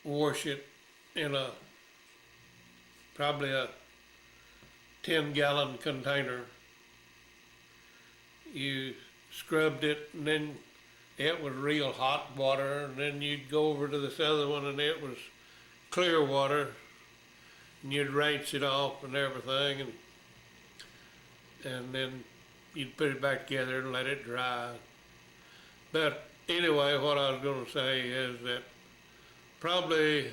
Speaker 2: wash it in probably a 10-gallon container. You scrubbed it, and then it was real hot water, and then you'd go over to this other one and it was clear water, and you'd rinse it off and everything, and then you'd put it back together and let it dry. But anyway, what I was going to say is that probably as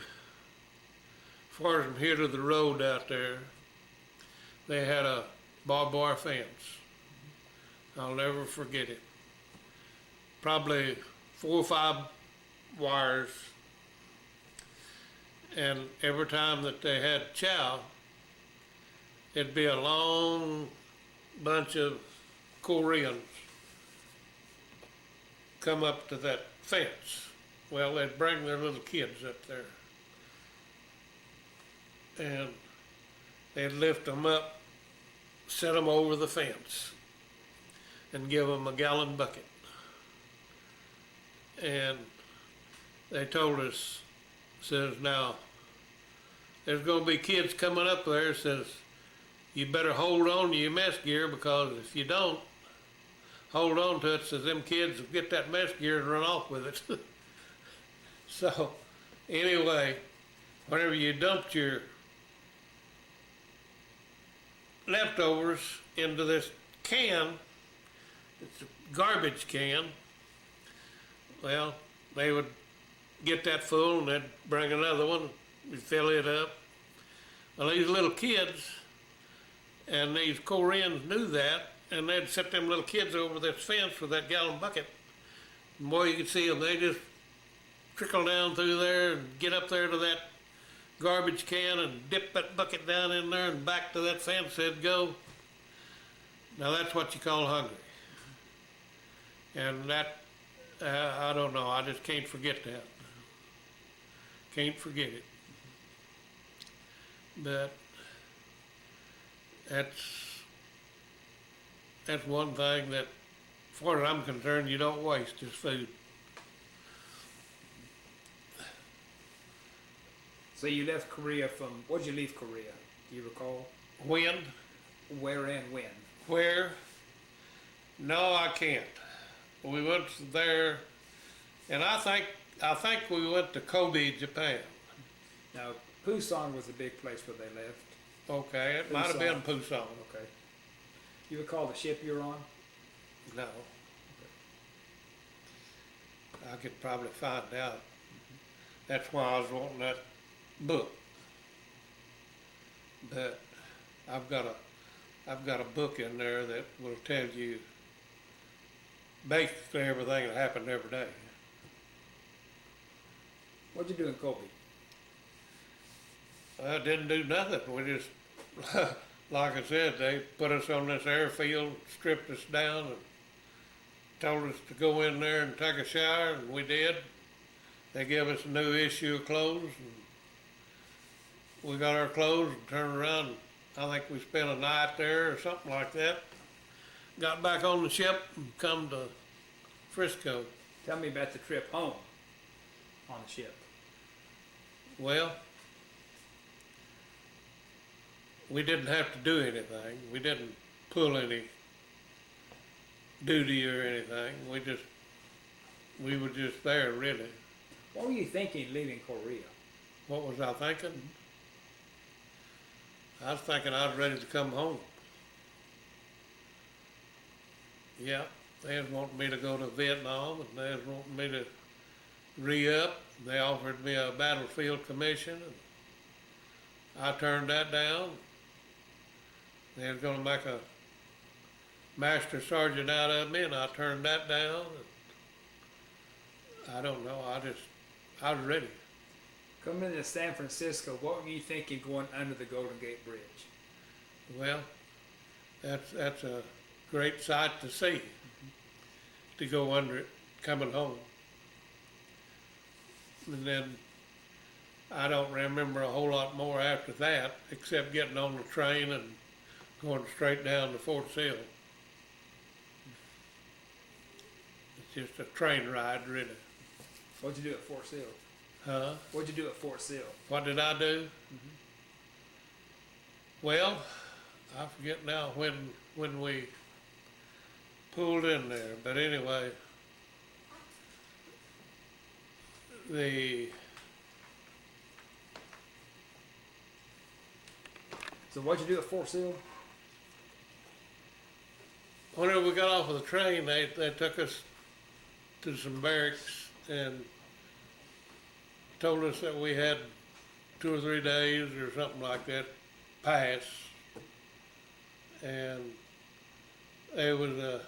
Speaker 2: far as from here to the road out there, they had a barbed wire fence. I'll never forget it. Probably 4 or 5 wires, and every time that they had chow, it'd be a long bunch of Koreans come up to that fence. Well, they'd bring their little kids up there, and they'd lift them up, set them over the fence, and give them a gallon bucket. And they told us, says, now, there's going to be kids coming up there, says, you better hold on to your mess gear, because if you don't hold on to it, says, them kids will get that mess gear and run off with it. So, anyway, whenever you dumped your leftovers into this can, it's a garbage can, well, they would get that full and they'd bring another one, we'd fill it up. Well, these little kids and these Koreans knew that, and they'd set them little kids over this fence with that gallon bucket. And boy, you could see them, they just trickle down through there and get up there to that garbage can and dip that bucket down in there and back to that fence they'd go. Now that's what you call hungry. And that, I don't know, I just can't forget that. Can't forget it. But that's one thing that, as far as I'm concerned, you don't waste is food.
Speaker 1: So you left Korea from, where'd you leave Korea? Do you recall?
Speaker 2: When?
Speaker 1: Where and when?
Speaker 2: Where? No, I can't. We went there, and I think we went to Kobe, Japan.
Speaker 1: Now, Busan was a big place where they left.
Speaker 2: Okay, it might have been Busan.
Speaker 1: Okay. You recall the ship you were on?
Speaker 2: No. I could probably find out. That's why I was wanting that book. But I've got a book in there that will tell you basically everything that happened every day.
Speaker 1: What'd you do in Colby?
Speaker 2: I didn't do nothing. We just, like I said, they put us on this airfield, stripped us down, and told us to go in there and take a shower, and we did. They gave us a new issue of clothes, and we got our clothes and turned around. I think we spent a night there or something like that. Got back on the ship and come to Frisco.
Speaker 1: Tell me about the trip home on the ship.
Speaker 2: Well, we didn't have to do anything. We didn't pull any duty or anything. We were just there, really.
Speaker 1: What were you thinking leaving Korea?
Speaker 2: What was I thinking? I was thinking I was ready to come home. Yeah, they was wanting me to go to Vietnam, and they was wanting me to re-up. They offered me a battlefield commission, and I turned that down. They was going to make a master sergeant out of me, and I turned that down. And I don't know. I was ready.
Speaker 1: Coming into San Francisco, what were you thinking going under the Golden Gate Bridge?
Speaker 2: Well, that's a great sight to see, to go under it coming home. And then I don't remember a whole lot more after that, except getting on the train and going straight down to Fort Sill. It's just a train ride, really.
Speaker 1: What'd you do at Fort Sill?
Speaker 2: Huh?
Speaker 1: What'd you do at Fort Sill?
Speaker 2: What did I do? Well, I forget now when we pulled in there, but anyway,
Speaker 1: So what'd you do at Fort Sill?
Speaker 2: whenever we got off of the train, they took us to some barracks and told us that we had 2 or 3 days or something like that pass. And there was a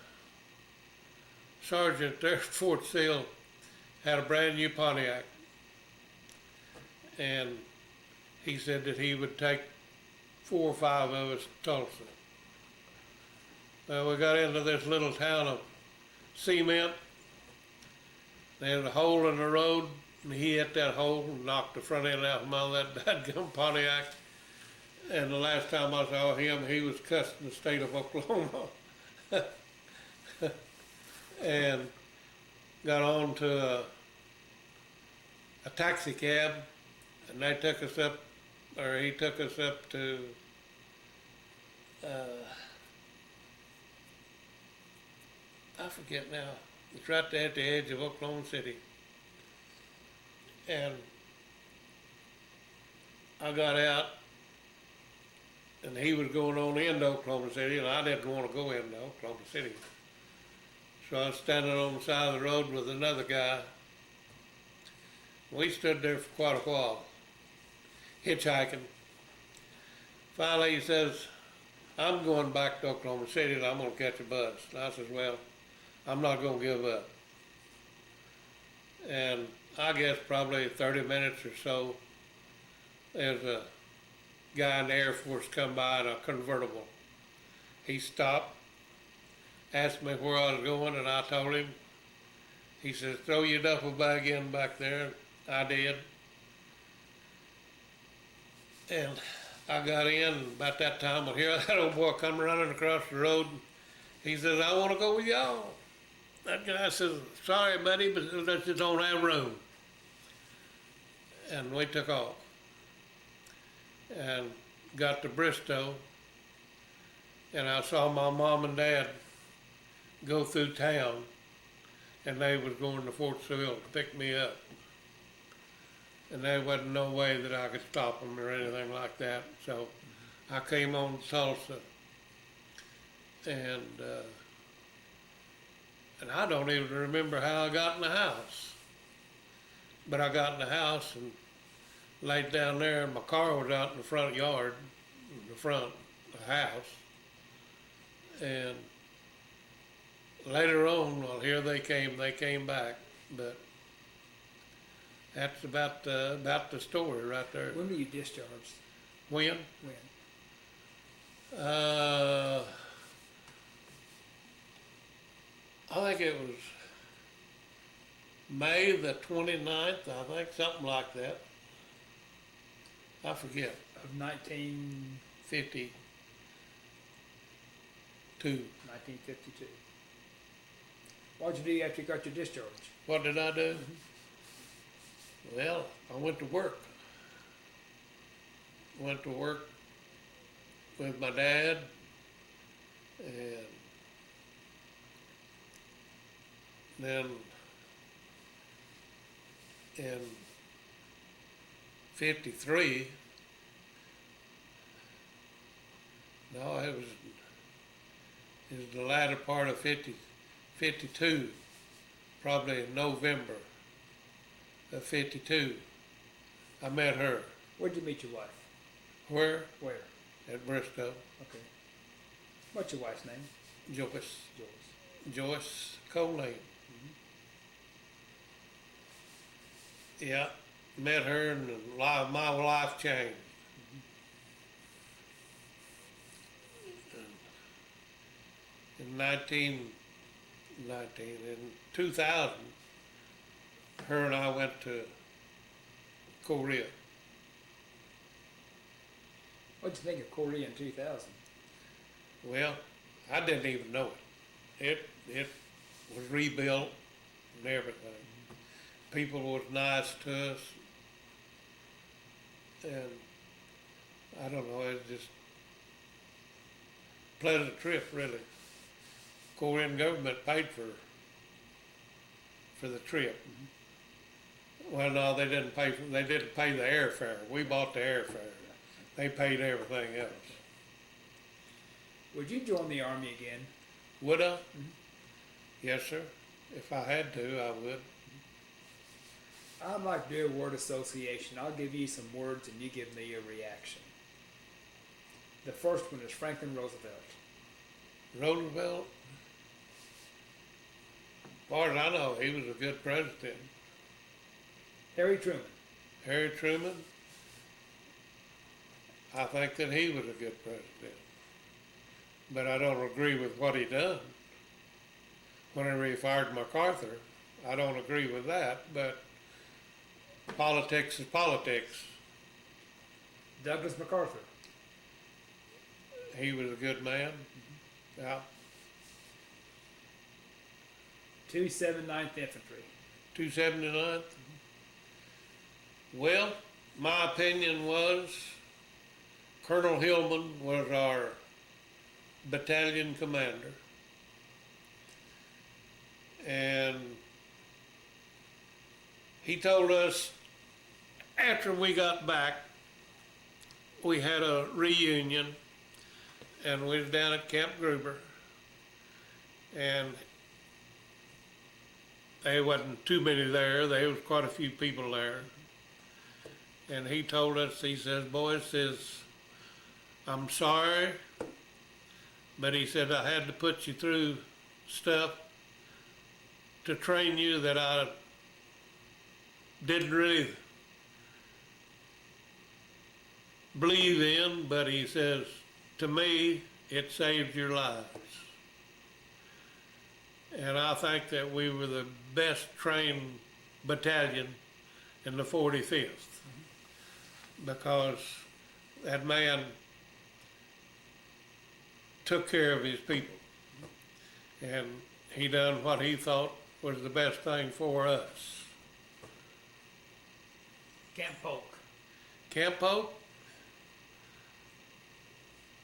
Speaker 2: sergeant there at Fort Sill, had a brand new Pontiac. And he said that he would take 4 or 5 of us to Tulsa. Well, we got into this little town of cement. There was a hole in the road, and he hit that hole and knocked the front end out from under that dadgum Pontiac. And the last time I saw him, he was cussing the state of Oklahoma. And got on to a taxi cab, and they took us up, or he took us up to I forget now. It's right there at the edge of Oklahoma City. And I got out, and he was going on into Oklahoma City, and I didn't want to go into Oklahoma City. So I was standing on the side of the road with another guy. We stood there for quite a while, hitchhiking. Finally he says, I'm going back to Oklahoma City and I'm going to catch a bus. And I says, well, I'm not going to give up. And I guess probably 30 minutes or so, there's a guy in the Air Force come by in a convertible. He stopped, asked me where I was going, and I told him. He says, throw your duffel bag in back there. I did. And I got in about that time, and here that old boy come running across the road. He says, I want to go with y'all. That guy says, sorry, buddy, but they just don't have room. And we took off and got to Bristow, and I saw my mom and dad go through town, and they was going to Fort Sill to pick me up. And there wasn't no way that I could stop them or anything like that. So I came on to Tulsa, and And I don't even remember how I got in the house. But I got in the house and laid down there, and my car was out in the front yard, in the front of the house. And later on, well, here they came back. But that's about the story right there.
Speaker 1: When were you discharged?
Speaker 2: When?
Speaker 1: When?
Speaker 2: I think it was May the 29th, I think, something like that. I forget.
Speaker 1: Of 1952.
Speaker 2: 52.
Speaker 1: What'd you do after you got your discharge?
Speaker 2: What did I do? Well, I went to work. Went to work with my dad, and then in 53, no, it was the latter part of 52, probably in November of 52. I met her.
Speaker 1: Where'd you meet your wife?
Speaker 2: Where?
Speaker 1: Where?
Speaker 2: At Bristow.
Speaker 1: Okay. What's your wife's name?
Speaker 2: Joyce.
Speaker 1: Joyce.
Speaker 2: Joyce Colleen. Yeah, met her and my life changed. In 2000, her and I went to Korea.
Speaker 1: What'd you think of Korea in 2000?
Speaker 2: Well, I didn't even know it. It was rebuilt and everything. People was nice to us, and I don't know, it was just a pleasant trip, really. Korean government paid for the trip. Well, no, they didn't pay the airfare. We bought the airfare. They paid everything else.
Speaker 1: Would you join the Army again?
Speaker 2: Would I? Yes, sir. If I had to, I would.
Speaker 1: I'd like to do a word association. I'll give you some words and you give me your reaction. The first one is Franklin Roosevelt.
Speaker 2: Roosevelt? As far as I know, he was a good president.
Speaker 1: Harry Truman.
Speaker 2: Harry Truman? I think that he was a good president. But I don't agree with what he done. Whenever he fired MacArthur, I don't agree with that, but politics is politics.
Speaker 1: Douglas MacArthur.
Speaker 2: He was a good man. Yeah.
Speaker 1: 279th Infantry.
Speaker 2: 279th? Well, my opinion was Colonel Hillman was our battalion commander. And he told us after we got back, we had a reunion, and we was down at Camp Gruber, and there wasn't too many there. There was quite a few people there. And he told us, he says, boys, I'm sorry, but he said, I had to put you through stuff to train you that I didn't really believe in, but he says, to me, it saved your lives. And I think that we were the best trained battalion in the 45th, because that man took care of his people, and he done what he thought was the best thing for us.
Speaker 1: Camp Polk.
Speaker 2: Camp Polk?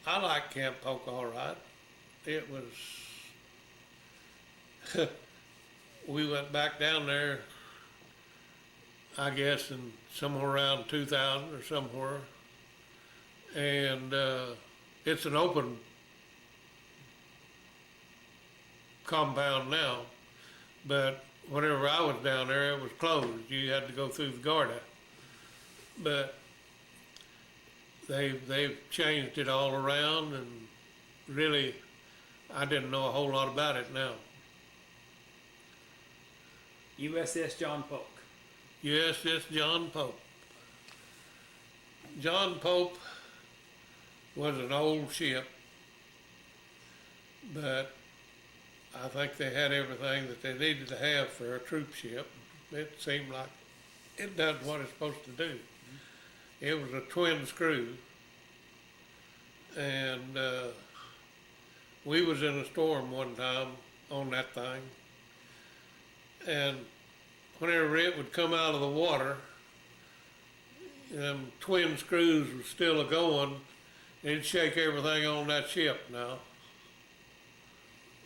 Speaker 2: I like Camp Polk all right. It was, we went back down there, I guess, in somewhere around 2000 or somewhere. And it's an open compound now, But whenever I was down there, it was closed. You had to go through the Garda. But they've changed it all around, and really, I didn't know a whole lot about it now.
Speaker 1: USS John Polk.
Speaker 2: USS John Pope. John Pope was an old ship, but I think they had everything that they needed to have for a troop ship. It seemed like it does what it's supposed to do. It was a twin screw, and we was in a storm one time on that thing, and whenever it would come out of the water, them twin screws were still a-going, it'd shake everything on that ship now.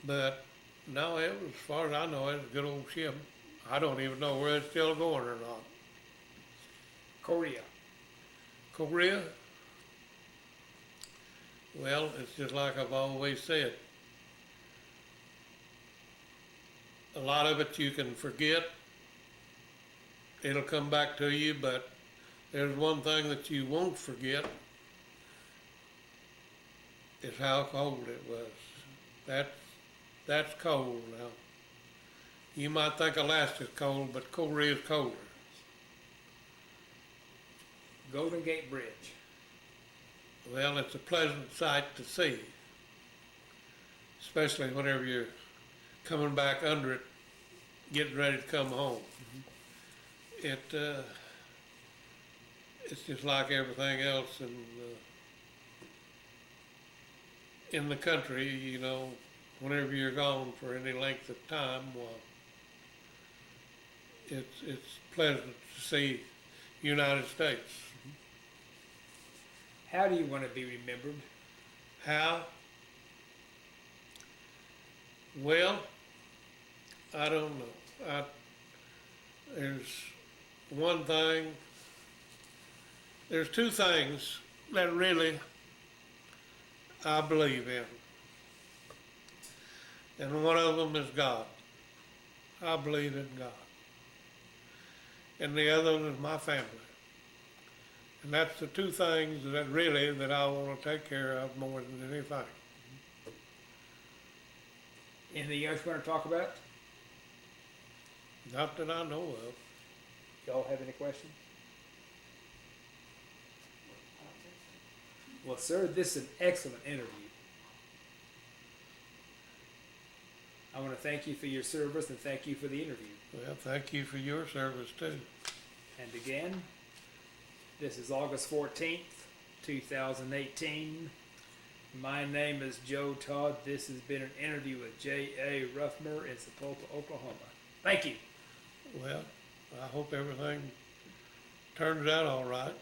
Speaker 2: But no, it was, as far as I know, it's a good old ship. I don't even know where it's still going or not.
Speaker 1: Korea.
Speaker 2: Korea? Well, it's just like I've always said. A lot of it you can forget. It'll come back to you, but there's one thing that you won't forget, is how cold it was. That's cold now. You might think Alaska's cold, but Korea's colder.
Speaker 1: Golden Gate Bridge.
Speaker 2: Well, it's a pleasant sight to see, especially whenever you're coming back under it, getting ready to come home. It's just like everything else in the country, you know, whenever you're gone for any length of time, well, it's pleasant to see United States.
Speaker 1: How do you want to be remembered?
Speaker 2: How? Well, I don't know. There's one thing, there's two things that really I believe in. And one of them is God. I believe in God. And the other one is my family. And that's the two things that I want to take care of more than anything.
Speaker 1: Anything else you want to talk about?
Speaker 2: Not that I know of.
Speaker 1: Y'all have any questions? Well, sir, this is an excellent interview. I want to thank you for your service and thank you for the interview.
Speaker 2: Well, thank you for your service too.
Speaker 1: And again, this is August 14th, 2018. My name is Joe Todd. This has been an interview with J.A. Rufner in Sapulpa, Oklahoma. Thank you.
Speaker 2: Well, I hope everything turns out all right.